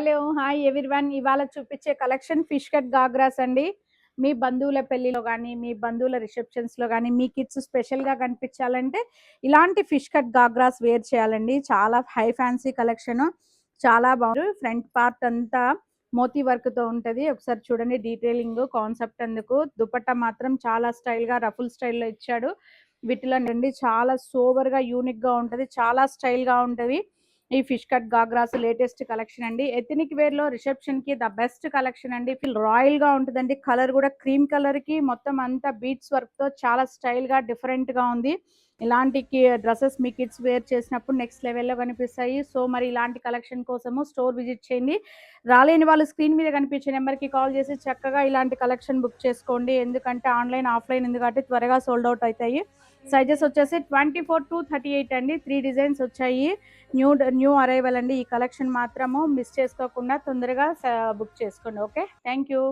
Hello! Hi everyone. ఇవాళ చూపించే collection fish cut ghagras అండి. మీ బంధువుల పెళ్ళిలో గానీ, మీ బంధువుల రిసెప్షన్స్‌లో గానీ, మీ కిడ్స్ స్పెషల్‌గా కనిపించాలంటే ఇలాంటి ఫిష్ కట్ గాగ్రాస్ వేర్ చేయాలండి. చాలా హై ఫ్యాన్సీ కలెక్షను. చాలా బాగుంది. ఫ్రంట్ పార్ట్ అంతా మోతీ వర్క్‌తో ఉంటది. ఒకసారి చూడండి డీటెయిలింగ్, కాన్సెప్ట్ అందుకు. దుపట్టా మాత్రం చాలా స్టైల్‌గా రఫుల్ స్టైల్‌లో ఇచ్చాడు. వీటిలో నుండి చాలా సోబర్‌గా, యూనిక్‌గా ఉంటది. చాలా స్టైల్‌గా ఉంటవి. ఈ fish cut ghagras latest collection అండి. ఎథనిక్ వేర్ లో రిసెప్షన్ కి ద బెస్ట్ కలెక్షన్ అండి. ఫుల్ రాయల్ గా ఉంటుందండి. కలర్ కూడా క్రీమ్ కలర్ కి మొత్తం అంతా బీట్స్ వర్క్ తో చాలా స్టైల్ గా డిఫరెంట్ గా ఉంది. ఇలాంటి డ్రెస్సెస్ మీ కిడ్స్ వేర్ చేసినప్పుడు నెక్స్ట్ లెవెల్లో కనిపిస్తాయి. సో మరి ఇలాంటి కలెక్షన్ కోసము స్టోర్ విజిట్ చేయండి. రాలేని వాళ్ళు స్క్రీన్ మీద కనిపించే నెంబర్కి కాల్ చేసి చక్కగా ఇలాంటి కలెక్షన్ బుక్ చేసుకోండి. ఎందుకంటే ఆన్లైన్ ఆఫ్లైన్ ఎందుకంటే త్వరగా సోల్డ్ అవుట్ అవుతాయి. సైజెస్ వచ్చేసి 24 to 38 అండి. 3 డిజైన్స్ వచ్చాయి. న్యూ అరైవల్ అండి. ఈ కలెక్షన్ మాత్రము మిస్ చేసుకోకుండా తొందరగా బుక్ చేసుకోండి. Okay, thank you.